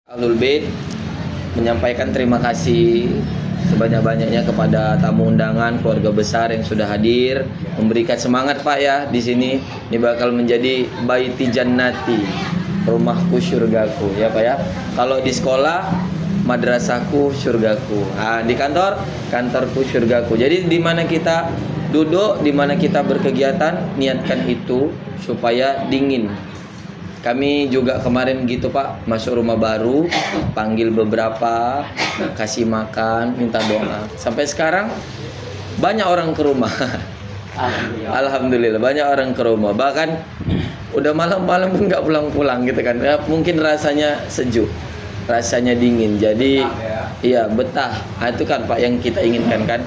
Ahlul Bait menyampaikan terima kasih sebanyak-banyaknya kepada tamu undangan, keluarga besar yang sudah hadir, memberikan semangat Pak ya di sini. Ini bakal menjadi baiti jannati, rumahku surgaku ya Pak ya. Kalau di sekolah madrasahku surgaku. Nah, di kantorku surgaku. Jadi di mana kita duduk, di mana kita berkegiatan, niatkan itu supaya dingin. Kami juga kemarin gitu Pak, masuk rumah baru, panggil beberapa, kasih makan, minta doa. Sampai sekarang banyak orang ke rumah. Alhamdulillah banyak orang ke rumah. Bahkan udah malam-malam pun nggak pulang-pulang gitu kan. Ya, mungkin rasanya sejuk, rasanya dingin. Jadi iya betah. Nah, itu kan Pak yang kita inginkan kan.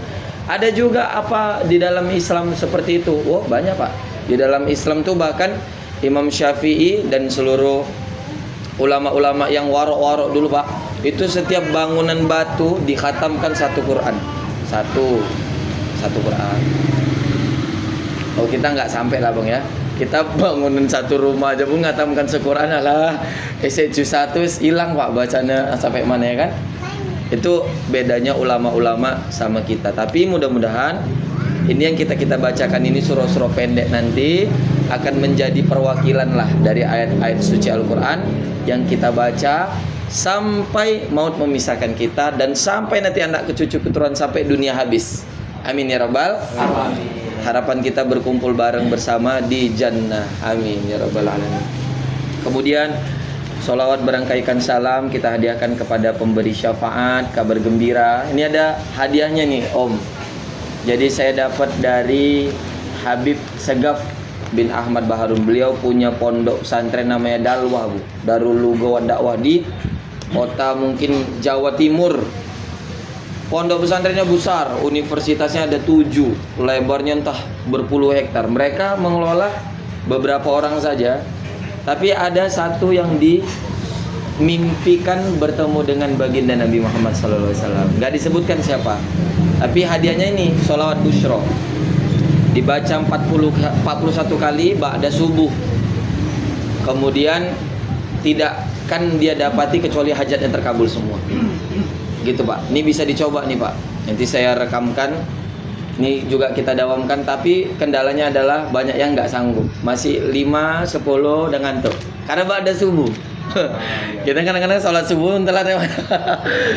Ada juga apa di dalam Islam seperti itu? Oh banyak Pak. Di dalam Islam tuh bahkan Imam Syafi'i dan seluruh ulama-ulama yang warok-warok dulu Pak, itu setiap bangunan batu dikhatamkan satu Quran, satu Quran. Oh kita nggak sampai lah Bang ya, kita bangunan satu rumah aja pun ngatamkan sequran lah. Juz 1 hilang Pak bacanya sampai mana ya kan? Itu bedanya ulama-ulama sama kita. Tapi mudah-mudahan ini yang kita bacakan ini surah-surah pendek nanti akan menjadi perwakilan lah dari ayat-ayat suci Al-Quran yang kita baca sampai maut memisahkan kita dan sampai nanti anak cucu keturunan sampai dunia habis. Amin ya rabbal alamin. Harapan kita berkumpul bareng bersama di jannah. Amin ya rabbal alamin. Kemudian sholawat berangkaikan salam kita hadiahkan kepada pemberi syafaat, kabar gembira. Ini ada hadiahnya nih Om. Jadi saya dapat dari Habib Segaf bin Ahmad Baharun. Beliau punya pondok pesantren namanya Dalwah Bu, Darul Lugha wa Dakwah di kota mungkin Jawa Timur. Pondok pesantrennya besar, universitasnya ada 7, lebarnya entah berpuluh hektar. Mereka mengelola beberapa orang saja, tapi ada satu yang dimimpikan bertemu dengan baginda Nabi Muhammad SAW. Gak disebutkan siapa, tapi hadiahnya ini sholawat busyra, dibaca 41 kali ba'da subuh. Kemudian tidak kan dia dapati kecuali hajatnya terkabul semua. Gitu Pak. Ini bisa dicoba nih Pak. Nanti saya rekamkan. Ini juga kita dawamkan, tapi kendalanya adalah banyak yang nggak sanggup. Masih 5, 10 dan ngantuk. Karena ba'da subuh. Kita kadang-kadang sholat subuh telat ya.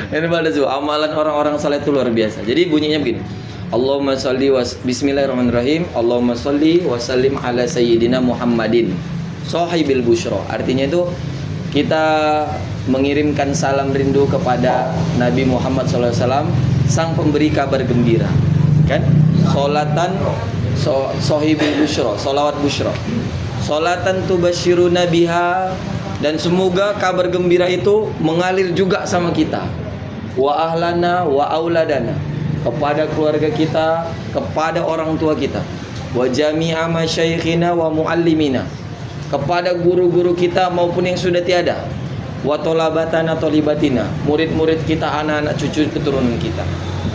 Ini ba'da subuh. Amalan orang-orang sholat itu luar biasa. Jadi bunyinya begini. Allahumma sholli bismillahirrahmanirrahim. Allahumma sholli wa sallim ala sayyidina Muhammadin sahibil busyra. Artinya itu kita mengirimkan salam rindu kepada Nabi Muhammad SAW, sang pemberi kabar gembira. Kan? Sholatan sahibil busyra, sholawat busyra. Sholatan tubasyiruna biha, dan semoga kabar gembira itu mengalir juga sama kita. Wa ahlana wa auladana, kepada keluarga kita, kepada orang tua kita. Wa jami'a masyaikhina wa muallimina, kepada guru-guru kita maupun yang sudah tiada. Wa tolabatana tolibatina, murid-murid kita, anak-anak cucu keturunan kita.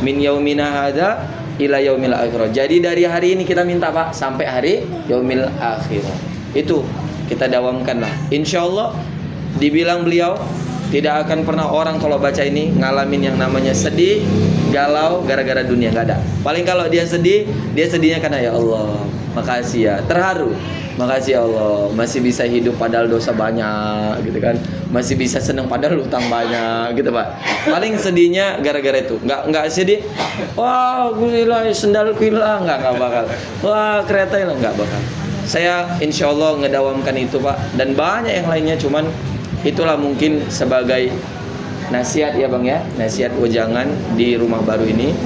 Min yaumina hadza ila yaumil akhirah. Jadi dari hari ini kita minta Pak sampai hari yaumil akhirah. Itu kita dawamkan lah. Insyaallah dibilang beliau tidak akan pernah orang kalau baca ini ngalamin yang namanya sedih, galau gara-gara dunia, nggak ada. Paling kalau dia sedih, dia sedihnya karena ya Allah, makasih ya, terharu. Makasih ya Allah, masih bisa hidup padahal dosa banyak gitu kan. Masih bisa seneng padahal utang banyak gitu Pak. Paling sedihnya gara-gara itu. Nggak sedih. Wah, gue hilang, sendalku hilang, nggak bakal. Wah, kereta hilang, nggak bakal. Saya insya Allah ngedawamkan itu Pak. Dan banyak yang lainnya, cuman itulah mungkin sebagai nasihat ya Bang ya, nasihat wejangan di rumah baru ini.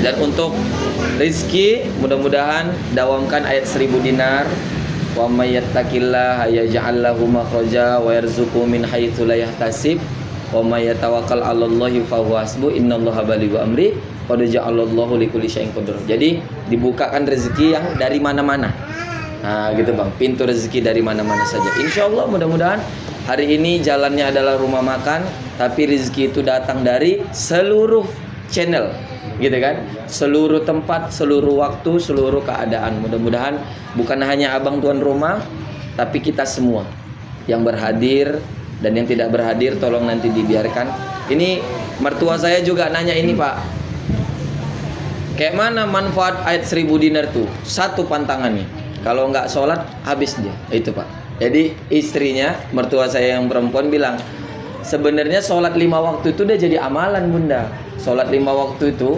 Dan untuk rizki, mudah-mudahan dawamkan ayat 1000 dinar. Wa may yattaqillaha yaj'al lahu makhraja wa yarzuqhu min haitsu la yahtasib wa may yatawakkal 'alallahi fa huwa hasbuh innallaha balighu amri qad ja'alallahu likulli syai'in qadir. Jadi dibukakan rezeki yang dari mana-mana. Nah, gitu Bang. Pintu rezeki dari mana-mana saja. Insyaallah mudah-mudahan hari ini jalannya adalah rumah makan, tapi rezeki itu datang dari seluruh channel. Gitu kan, seluruh tempat, seluruh waktu, seluruh keadaan. Mudah-mudahan bukan hanya abang tuan rumah, tapi kita semua yang berhadir dan yang tidak berhadir tolong nanti dibiarkan. Ini mertua saya juga nanya ini Pak, kayak mana manfaat ayat 1000 dinar tuh? Satu pantangannya, kalau nggak sholat habis dia. Itu Pak. Jadi istrinya, mertua saya yang perempuan bilang, sebenarnya sholat 5 waktu itu udah jadi amalan Bunda. Sholat 5 waktu itu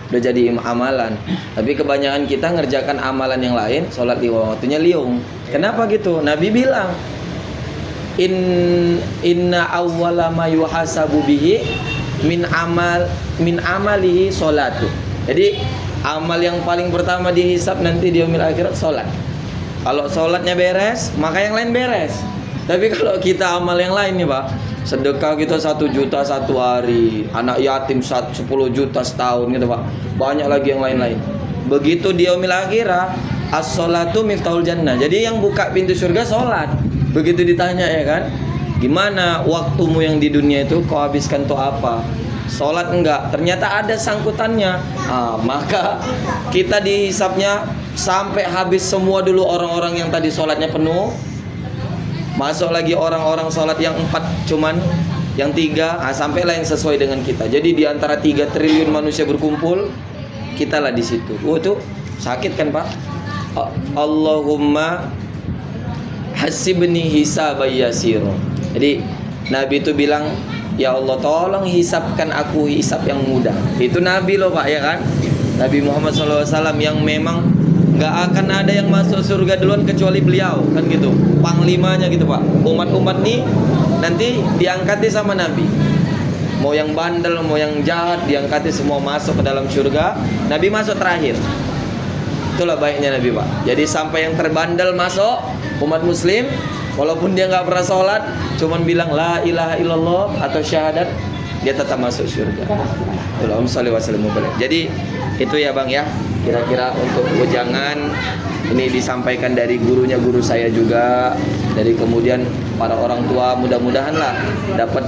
udah jadi amalan. Tapi kebanyakan kita ngerjakan amalan yang lain, sholat 5 waktunya liung. Kenapa gitu? Nabi bilang, inna awwala ma yuhasabu bihi min amalihi sholatu. Jadi amal yang paling pertama dihisab nanti di yaumil akhirat sholat. Kalau sholatnya beres, maka yang lain beres. Tapi kalau kita amal yang lain nih Pak, sedekah kita 1 juta satu hari, anak yatim 10 juta setahun gitu Pak, banyak lagi yang lain-lain. Begitu di yaumil akhirah, as-sholatu miftahul jannah. Jadi yang buka pintu surga sholat. Begitu ditanya ya kan, gimana waktumu yang di dunia itu kau habiskan tuh apa? Sholat enggak, ternyata ada sangkutannya. Maka kita dihisapnya sampai habis semua dulu orang-orang yang tadi sholatnya penuh. Masuk lagi orang-orang sholat yang 4 cuman yang 3, sampailah yang sesuai dengan kita. Jadi di antara 3 triliun manusia berkumpul, kita lah di situ. Itu sakit kan Pak? Allahumma hasibni hisaban yasira. Jadi Nabi itu bilang, ya Allah tolong hisapkan aku hisap yang mudah. Itu Nabi loh Pak ya kan, Nabi Muhammad SAW yang memang gak akan ada yang masuk surga duluan kecuali beliau kan gitu, panglimanya gitu Pak. Umat-umat nih nanti diangkati sama Nabi, mau yang bandel mau yang jahat diangkati semua masuk ke dalam surga. Nabi masuk terakhir. Itulah baiknya Nabi Pak. Jadi sampai yang terbandel masuk, umat muslim walaupun dia nggak pernah sholat, cuman bilang la ilaha illallah atau syahadat, dia tetap masuk surga. Allahumma sholli wa sallim. Jadi itu ya Bang ya, kira-kira untuk wejangan ini disampaikan dari gurunya guru saya juga, dari kemudian para orang tua, mudah-mudahan lah dapat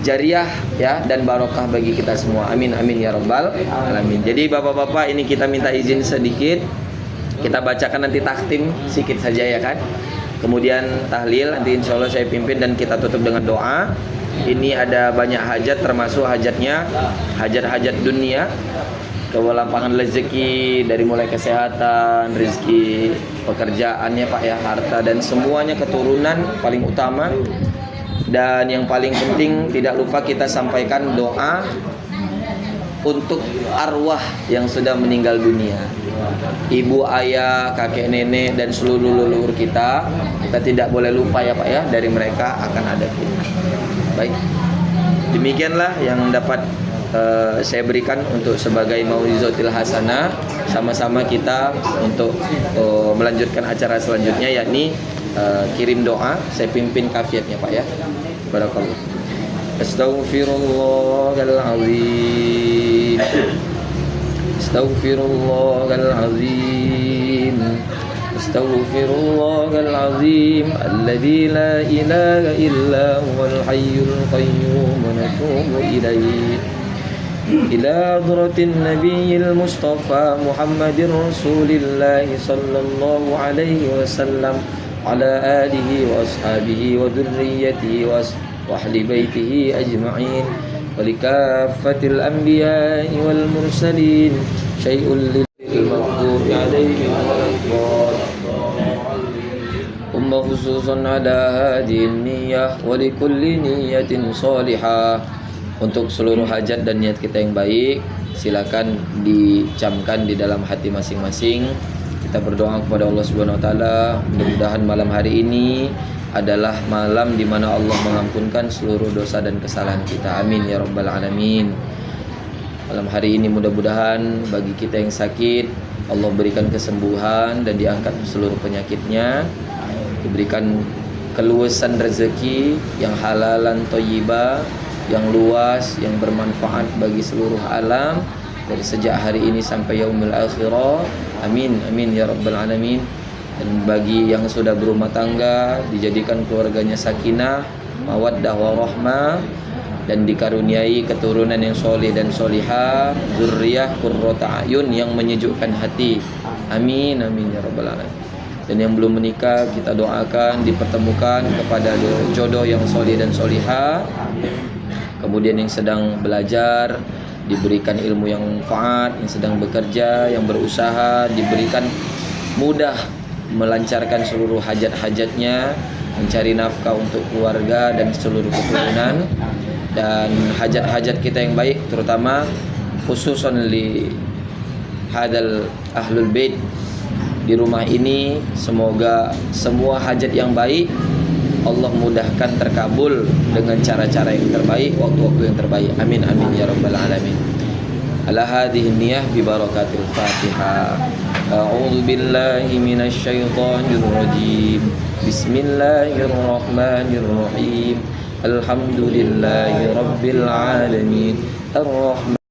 jariah ya dan barokah bagi kita semua. Amin amin ya rabbal alamin. Jadi bapak-bapak, ini kita minta izin sedikit, kita bacakan nanti takhtim sedikit saja ya kan. Kemudian tahlil nanti insya Allah saya pimpin dan kita tutup dengan doa. Ini ada banyak hajat, termasuk hajatnya hajat-hajat dunia, kelapangan rezeki, dari mulai kesehatan, rezeki, pekerjaannya Pak ya, harta dan semuanya, keturunan paling utama. Dan yang paling penting tidak lupa kita sampaikan doa untuk arwah yang sudah meninggal dunia, ibu, ayah, kakek, nenek dan seluruh leluhur kita. Kita tidak boleh lupa ya Pak ya, dari mereka akan ada kita. Baik, demikianlah yang dapat saya berikan untuk sebagai mau'izatul hasanah. Sama-sama kita untuk melanjutkan acara selanjutnya, yakni kirim doa. Saya pimpin kafiatnya Pak ya. Barakallah. Astaghfirullahaladzim. Astaghfirullahaladzim. Astaghfirullahaladzim. Alladzi la ilaha illa huwal hayyul qayyum wa natubu ilaihi. Ila hadratin nabiyil mustafa Muhammadir Rasulillah sallallahu alaihi wasallam, ala alihi wa ashabihi wa dhurriyyatihi wa ahli baitihi ajma'in, wa likaffatil anbiya'i wal mursalin, syai'un lil maghdubi alaihim waladdallin. Khususan ala hadhihi niyyah wa likulli niyyatin salihah. Untuk seluruh hajat dan niat kita yang baik, silakan dicamkan di dalam hati masing-masing. Kita berdoa kepada Allah Subhanahu wa taala, mudah-mudahan malam hari ini adalah malam di mana Allah mengampunkan seluruh dosa dan kesalahan kita. Amin ya rabbal alamin. Malam hari ini mudah-mudahan bagi kita yang sakit, Allah berikan kesembuhan dan diangkat seluruh penyakitnya, diberikan keluasan rezeki yang halalan thayyibah, yang luas, yang bermanfaat bagi seluruh alam dari sejak hari ini sampai yaumil akhirah. Amin amin ya rabbal alamin. Dan bagi yang sudah berumah tangga, dijadikan keluarganya sakinah, mawaddah warahmah, dan dikaruniai keturunan yang soleh dan solihah, zurriyah qurrata ayun yang menyejukkan hati. Amin amin ya rabbal alamin. Dan yang belum menikah kita doakan dipertemukan kepada jodoh yang soleh dan solihah. Kemudian yang sedang belajar diberikan ilmu yang manfaat, yang sedang bekerja, yang berusaha diberikan mudah melancarkan seluruh hajat-hajatnya, mencari nafkah untuk keluarga dan seluruh keturunan, dan hajat-hajat kita yang baik, terutama khususan li hadal ahlul bait di rumah ini, semoga semua hajat yang baik Allah mudahkan terkabul dengan cara-cara yang terbaik, waktu-waktu yang terbaik. Amin amin ya rabbal alamin. Ala hadhihi niyyah bi barakatil Fatihah. A'udzu billahi minasy syaithanir rajim. Bismillahirrahmanirrahim. Alhamdulillahi rabbil alamin. Ar-Rahman